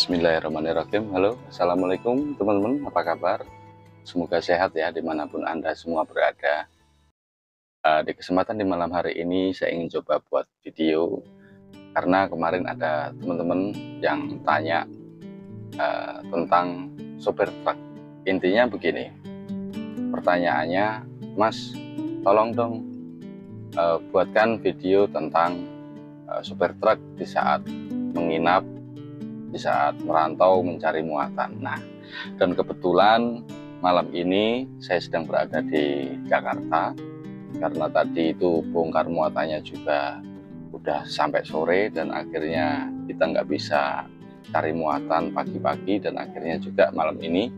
Bismillahirrahmanirrahim. Halo, assalamualaikum teman-teman, apa kabar? Semoga sehat ya dimanapun Anda semua berada. Di kesempatan di malam hari ini saya ingin coba buat video karena kemarin ada teman-teman yang tanya tentang sopir truk. Intinya begini, pertanyaannya, Mas, tolong dong buatkan video tentang sopir truk di saat menginap, di saat merantau mencari muatan. Nah, dan kebetulan malam ini saya sedang berada di Jakarta karena tadi itu bongkar muatannya juga udah sampai sore dan akhirnya kita nggak bisa cari muatan pagi-pagi, dan akhirnya juga malam ini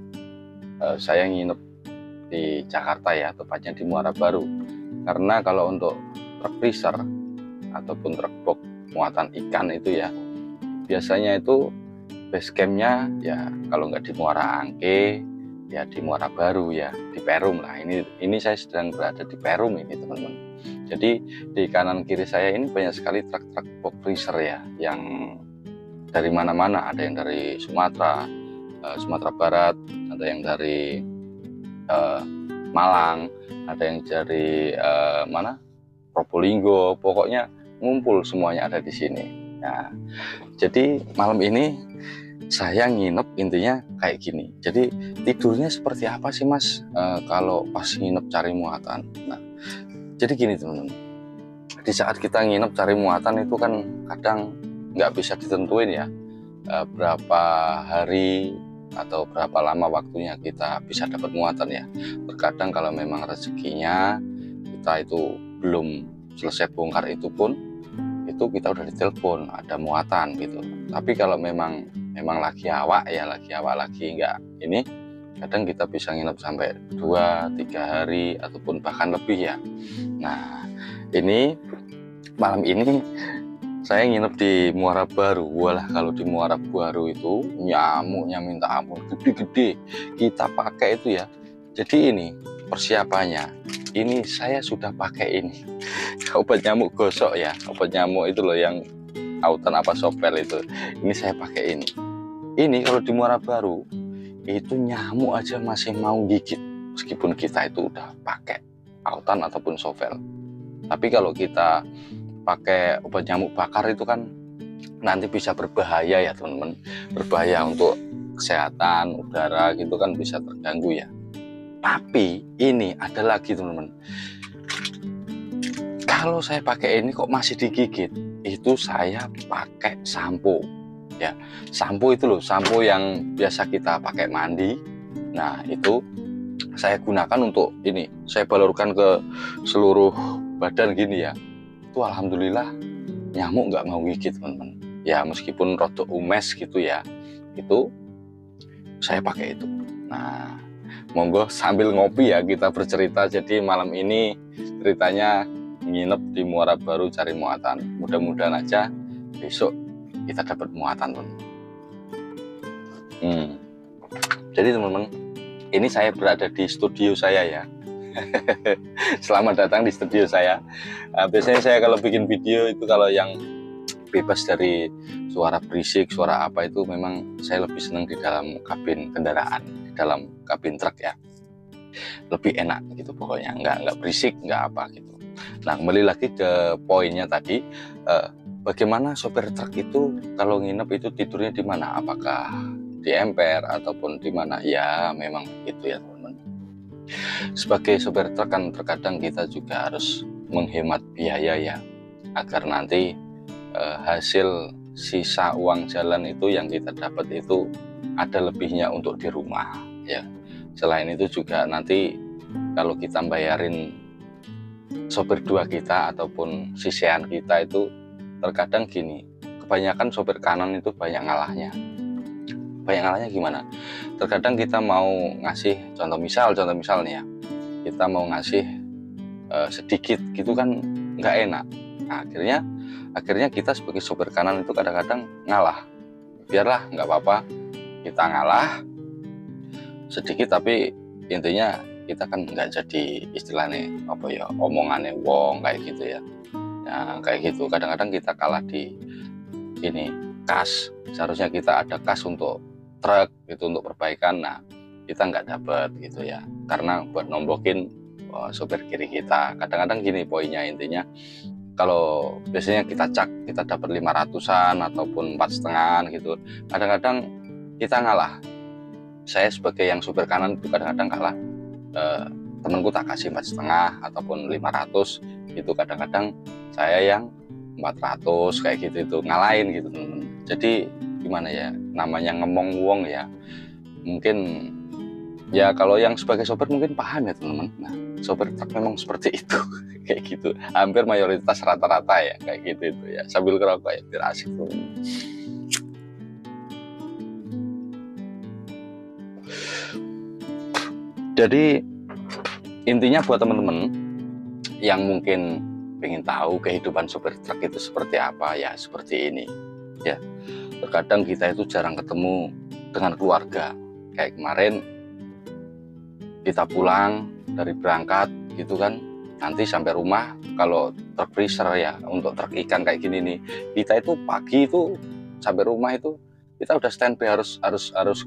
saya nginep di Jakarta ya, tepatnya di Muara Baru. Karena kalau untuk truk freezer ataupun truk box muatan ikan itu ya, biasanya itu base campnya ya kalau nggak di Muara Angke ya di Muara Baru ya, di Perum lah. Ini saya sedang berada di Perum ini teman-teman. Jadi di kanan kiri saya ini banyak sekali truk-truk box freezer ya, yang dari mana-mana. Ada yang dari Sumatera Barat, ada yang dari Malang, ada yang dari mana Probolinggo, pokoknya ngumpul semuanya ada di sini. Nah, jadi malam ini saya nginep intinya kayak gini. Jadi tidurnya seperti apa sih Mas kalau pas nginep cari muatan? Nah, jadi gini teman-teman, di saat kita nginep cari muatan itu kan kadang nggak bisa ditentuin ya berapa hari atau berapa lama waktunya kita bisa dapat muatan ya. Terkadang kalau memang rezekinya kita itu belum selesai bongkar itu pun itu kita udah ditelepon ada muatan gitu. Tapi kalau memang lagi awak lagi nggak ini, kadang kita bisa nginep sampai 2-3 hari ataupun bahkan lebih ya. Nah, ini malam ini saya nginep di Muara Baru. Walah, kalau di Muara Baru itu nyamuknya minta ampun, gede-gede. Kita pakai itu ya. Jadi ini persiapannya, ini saya sudah pakai ini obat nyamuk gosok ya, obat nyamuk itu loh yang autan apa sopel itu. Ini saya pakai ini kalau di Muara Baru itu nyamuk aja masih mau gigit meskipun kita itu udah pakai autan ataupun sovel. Tapi kalau kita pakai obat nyamuk bakar itu kan nanti bisa berbahaya ya teman-teman, berbahaya untuk kesehatan udara gitu kan, bisa terganggu ya. Tapi ini ada lagi teman-teman, kalau saya pakai ini kok masih digigit, itu saya pakai sampo ya. Sampo itu loh, sampo yang biasa kita pakai mandi. Nah, itu saya gunakan untuk ini, saya balurkan ke seluruh badan gini ya. Itu alhamdulillah nyamuk nggak mau gigit teman-teman ya, meskipun rodok umes gitu ya, itu saya pakai itu. Nah, monggo sambil ngopi ya kita bercerita. Jadi malam ini ceritanya nginep di Muara Baru cari muatan. Mudah-mudahan aja besok kita dapat muatan teman-teman. Jadi teman-teman, ini saya berada di studio saya ya. Selamat datang di studio saya. Biasanya saya kalau bikin video itu kalau yang bebas dari suara berisik, suara apa itu memang saya lebih senang di dalam kabin kendaraan, di dalam kabin truk ya. Lebih enak gitu pokoknya, nggak berisik, nggak apa gitu. Nah, kembali lagi ke poinnya tadi, bagaimana sopir truk itu kalau nginep itu tidurnya di mana? Apakah di emper ataupun di mana? Ya, memang gitu ya teman-teman. Sebagai sopir truk kan terkadang kita juga harus menghemat biaya ya, agar nanti hasil sisa uang jalan itu yang kita dapat itu ada lebihnya untuk di rumah ya. Selain itu juga nanti kalau kita bayarin sopir dua kita ataupun sisian kita itu terkadang gini, kebanyakan sopir kanan itu banyak ngalahnya. Banyak ngalahnya gimana? Terkadang kita mau ngasih contoh misal nih ya, kita mau ngasih sedikit gitu kan nggak enak. Nah, akhirnya kita sebagai sopir kanan itu kadang-kadang ngalah. Biarlah nggak apa-apa, kita ngalah sedikit, tapi intinya kita kan nggak jadi istilahnya apa ya, omongannya wong kayak gitu ya. Nah, kayak gitu kadang-kadang kita kalah di ini kas, seharusnya kita ada kas untuk truk gitu, untuk perbaikan. Nah, kita nggak dapat gitu ya, karena buat nombokin sopir kiri kita. Kadang-kadang gini poinnya, intinya kalau biasanya kita cak kita dapat 500-an ataupun 4,5 gitu, kadang-kadang kita ngalah. Saya sebagai yang supir kanan itu kadang-kadang kalah, temanku tak kasih 4,5 ataupun 500 gitu, kadang-kadang saya yang 400 kayak gitu, itu ngalahin gitu teman-teman. Jadi gimana ya, namanya ngemong wong ya, mungkin ya kalau yang sebagai sopir mungkin paham ya teman-teman. Nah, sopir truk memang seperti itu kayak gitu, hampir mayoritas rata-rata ya kayak gitu itu ya, sambil ngerokok ya biar asik tuh. Jadi intinya buat teman-teman yang mungkin pengen tahu kehidupan sopir truk itu seperti apa, ya seperti ini ya. Terkadang kita itu jarang ketemu dengan keluarga. Kayak kemarin kita pulang dari berangkat gitu kan, nanti sampai rumah kalau truk freezer ya, untuk truk ikan kayak gini nih, kita itu pagi itu sampai rumah itu kita udah standby, harus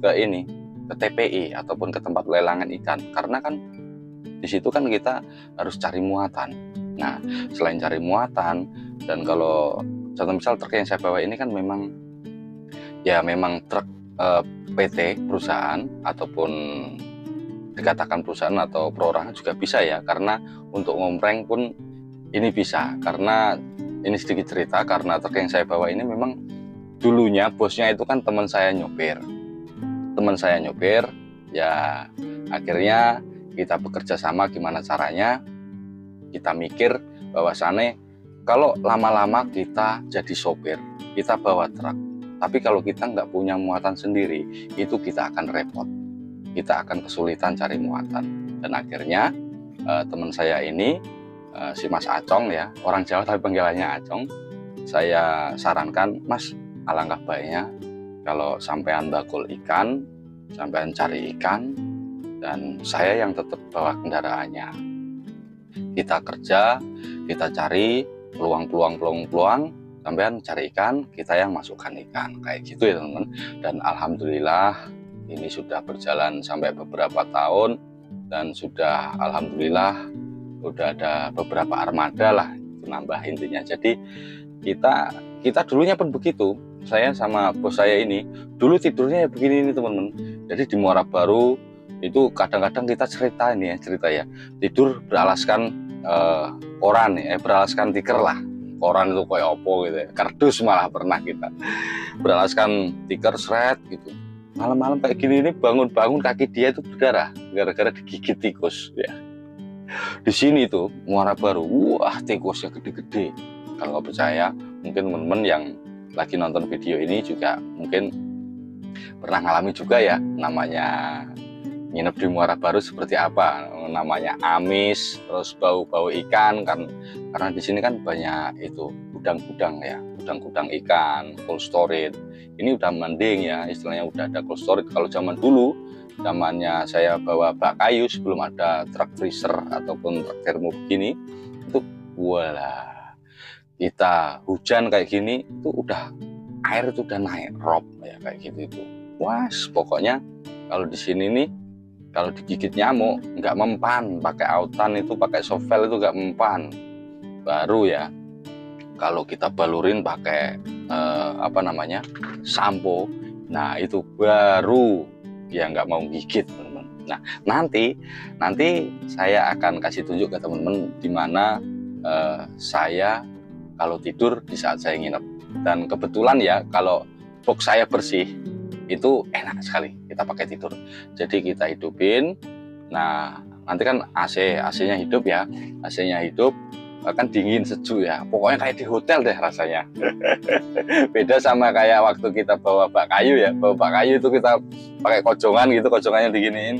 ke ini, ke TPI ataupun ke tempat lelangan ikan, karena kan di situ kan kita harus cari muatan. Nah, selain cari muatan, dan kalau contoh misal truk yang saya bawa ini kan memang truk PT perusahaan ataupun dikatakan perusahaan atau perorangan juga bisa ya, karena untuk ngompreng pun ini bisa. Karena ini sedikit cerita, karena truk yang saya bawa ini memang dulunya bosnya itu kan teman saya nyopir ya. Akhirnya kita bekerja sama, gimana caranya kita mikir bahwasannya kalau lama-lama kita jadi sopir, kita bawa truk, tapi kalau kita nggak punya muatan sendiri, itu kita akan repot, kita akan kesulitan cari muatan. Dan akhirnya teman saya ini, si Mas Acong ya, orang Jawa tapi panggilannya Acong, saya sarankan, Mas, alangkah baiknya kalau sampean bakul ikan, sampean cari ikan, dan saya yang tetap bawa kendaraannya. Kita kerja, kita cari peluang, sampean cari ikan, kita yang masukkan ikan, kayak gitu ya teman-teman. Dan alhamdulillah ini sudah berjalan sampai beberapa tahun, dan sudah alhamdulillah udah ada beberapa armada lah, itu nambah intinya. Jadi kita dulunya pun begitu. Saya sama bos saya ini dulu tidurnya ya begini nih teman-teman. Jadi di Muara Baru itu kadang-kadang kita cerita ya, tidur beralaskan koran ya, beralaskan tikar lah. Koran itu kayak opo gitu ya, kardus malah pernah kita beralaskan tikar seret gitu. Malam-malam kayak gini ini bangun-bangun kaki dia itu berdarah gara-gara digigit tikus ya. Di sini tuh Muara Baru, wah tikusnya gede-gede. Kalau nggak percaya, mungkin teman-teman yang lagi nonton video ini juga mungkin pernah ngalami juga ya, namanya nginep di Muara Baru seperti apa, namanya amis, terus bau-bau ikan kan, karena di sini kan banyak itu gudang-gudang ya, gudang-gudang ikan, cold storage. Ini udah mending ya, istilahnya udah ada cold storage. Kalau zaman dulu, zamannya saya bawa bak kayu sebelum ada truk freezer ataupun truk termo begini, itu walah, kita hujan kayak gini itu udah air itu udah naik rob ya kayak gitu itu. Wah, pokoknya kalau di sini nih, kalau digigit nyamuk nggak mempan, pakai autan itu, pakai sovel itu nggak mempan. Baru ya kalau kita balurin pakai sampo, nah itu baru dia nggak mau gigit teman-teman. Nah nanti saya akan kasih tunjuk ke teman-teman di mana saya kalau tidur di saat saya nginep. Dan kebetulan ya kalau box saya bersih, itu enak sekali kita pakai tidur. Jadi kita hidupin, nah nanti kan AC-nya hidup ya, AC-nya hidup, kan dingin sejuk ya, pokoknya kayak di hotel deh rasanya. Beda sama kayak waktu kita bawa bak kayu ya, bawa bak kayu itu kita pakai kojongan gitu, kojongannya diginiin,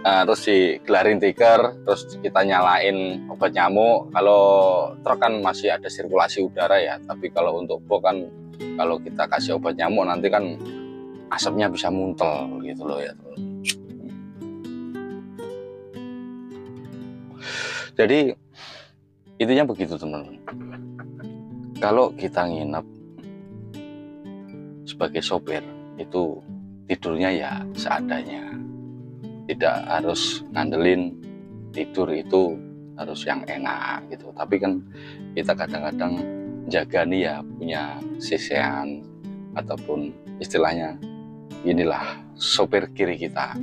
terus digelarin tikar, terus kita nyalain obat nyamuk. Kalau truk kan masih ada sirkulasi udara ya, tapi kalau untuk box kan kalau kita kasih obat nyamuk nanti kan asapnya bisa muntel gitu loh ya. Jadi intinya begitu teman-teman. Kalau kita nginep sebagai sopir itu tidurnya ya seadanya, tidak harus ngandelin tidur itu harus yang enak gitu. Tapi kan kita kadang-kadang jaga nih ya, punya sisean ataupun istilahnya inilah sopir kiri kita.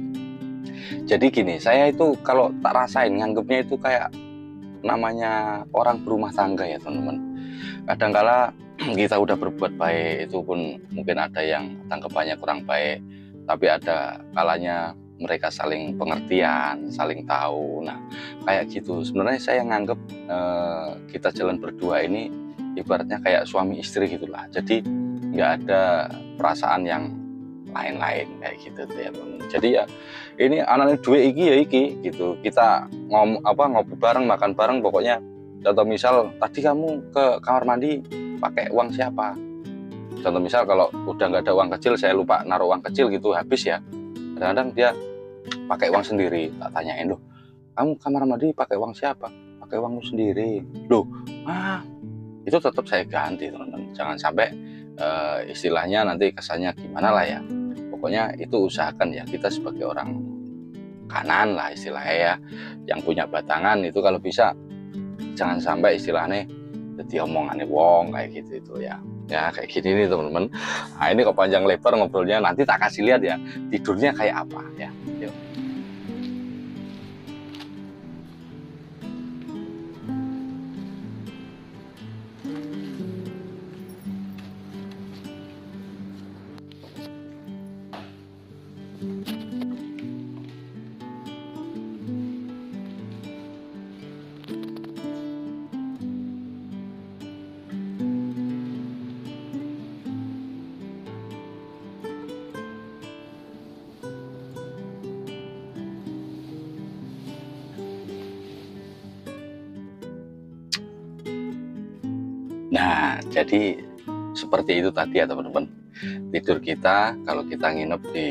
Jadi gini, saya itu kalau tak rasain nganggepnya itu kayak namanya orang berumah tangga ya teman-teman. Kadangkala kita udah berbuat baik, itu pun mungkin ada yang tanggapannya kurang baik, tapi ada kalanya mereka saling pengertian, saling tahu. Nah kayak gitu sebenarnya saya nganggep kita jalan berdua ini ibaratnya kayak suami istri gitulah. Jadi nggak ada perasaan yang lain-lain kayak gitu tuh ya teman. Jadi ya ini anaknya dua iki ya iki gitu, kita ngopi bareng, makan bareng. Pokoknya contoh misal tadi kamu ke kamar mandi pakai uang siapa, contoh misal kalau udah nggak ada uang kecil, saya lupa naruh uang kecil gitu, habis ya, kadang-kadang dia pakai uang sendiri. Tak tanyain, loh kamu kamar mandi pakai uang siapa? Pakai uangmu sendiri. Loh itu tetap saya ganti teman-teman, jangan sampai istilahnya nanti kesannya gimana lah ya. Pokoknya itu usahakan ya, kita sebagai orang kanan lah istilahnya ya, yang punya batangan itu kalau bisa jangan sampai istilahnya jadi omongannya wong kayak gitu itu ya. Ya kayak gini nih teman-teman. Nah ini kok panjang lebar ngobrolnya, nanti tak kasih lihat ya tidurnya kayak apa ya. Yuk. Nah, jadi seperti itu tadi ya teman-teman. Tidur kita kalau kita nginep di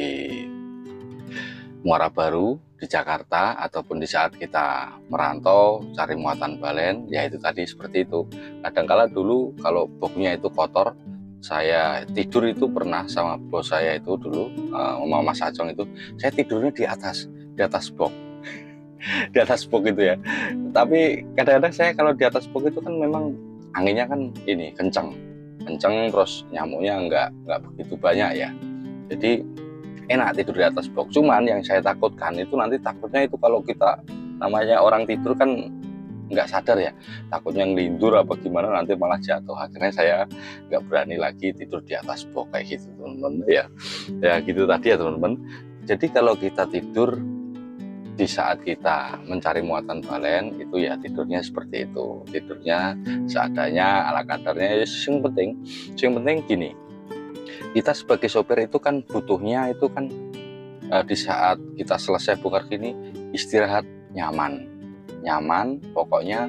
Muara Baru di Jakarta ataupun di saat kita merantau cari muatan balen, ya itu tadi seperti itu. Kadangkala dulu kalau boxnya itu kotor, saya tidur itu pernah sama bos saya itu dulu, sama Mas Acong itu, saya tidurnya di atas box. Di atas box itu ya. Tapi kadang-kadang saya kalau di atas box itu kan memang anginnya kan ini kenceng, terus nyamuknya nggak begitu banyak ya. Jadi enak tidur di atas box. Cuman yang saya takutkan itu nanti takutnya itu kalau kita namanya orang tidur kan nggak sadar ya, takutnya ngelindur apa gimana nanti malah jatuh. Akhirnya saya nggak berani lagi tidur di atas box kayak gitu teman-teman ya. Ya gitu tadi ya teman-teman. Jadi kalau kita tidur di saat kita mencari muatan balen itu ya tidurnya seperti itu, tidurnya seadanya ala kadarnya. Yang penting gini, kita sebagai sopir itu kan butuhnya itu kan di saat kita selesai bongkar gini istirahat nyaman, pokoknya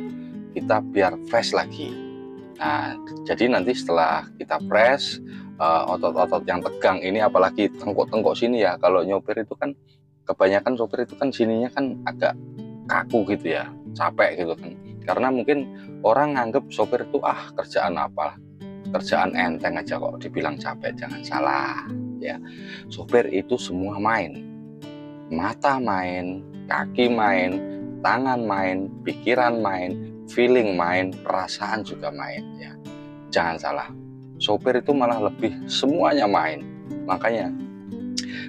kita biar fresh lagi. Nah jadi nanti setelah kita fresh, otot-otot yang tegang ini apalagi tengkuk sini ya, kalau nyopir itu kan kebanyakan sopir itu kan sininya kan agak kaku gitu ya, capek gitu kan, karena mungkin orang nganggep sopir itu kerjaan apa, kerjaan enteng aja kok dibilang capek. Jangan salah ya, sopir itu semua main, mata main, kaki main, tangan main, pikiran main, feeling main, perasaan juga main ya. Jangan salah, sopir itu malah lebih semuanya main. Makanya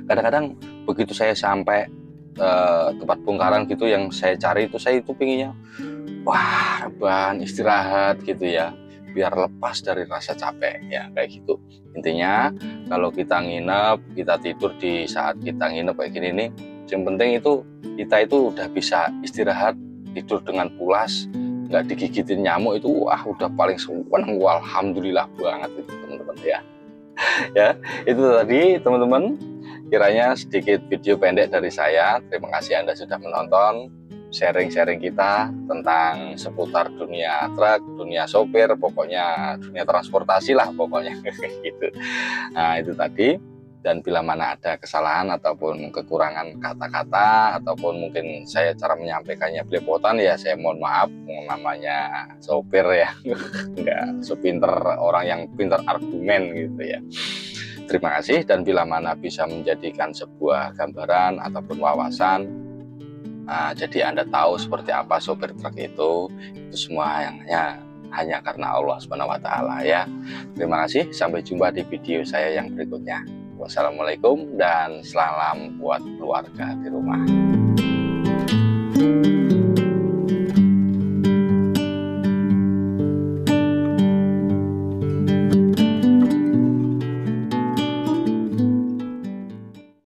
kadang-kadang begitu saya sampai tempat bongkaran gitu, yang saya cari itu, saya itu pinginnya rebahan, istirahat gitu ya, biar lepas dari rasa capek ya kayak gitu. Intinya kalau kita nginep, kita tidur di saat kita nginep kayak gini nih, yang penting itu kita itu udah bisa istirahat, tidur dengan pulas, nggak digigitin nyamuk, itu udah paling seneng. Alhamdulillah banget itu teman-teman ya. Ya itu tadi teman-teman, kiranya sedikit video pendek dari saya. Terima kasih Anda sudah menonton sharing-sharing kita tentang seputar dunia truk, dunia sopir, pokoknya dunia transportasi lah pokoknya gitu. Nah itu tadi, dan bila mana ada kesalahan ataupun kekurangan kata-kata ataupun mungkin saya cara menyampaikannya belepotan ya, saya mohon maaf, namanya sopir ya nggak sepinter orang yang pinter argumen gitu ya. Terima kasih, dan bila mana bisa menjadikan sebuah gambaran ataupun wawasan, jadi Anda tahu seperti apa sopir truk itu semua hanya karena Allah Subhanahu wa Ta'ala ya. Terima kasih, sampai jumpa di video saya yang berikutnya. Wassalamualaikum dan salam buat keluarga di rumah.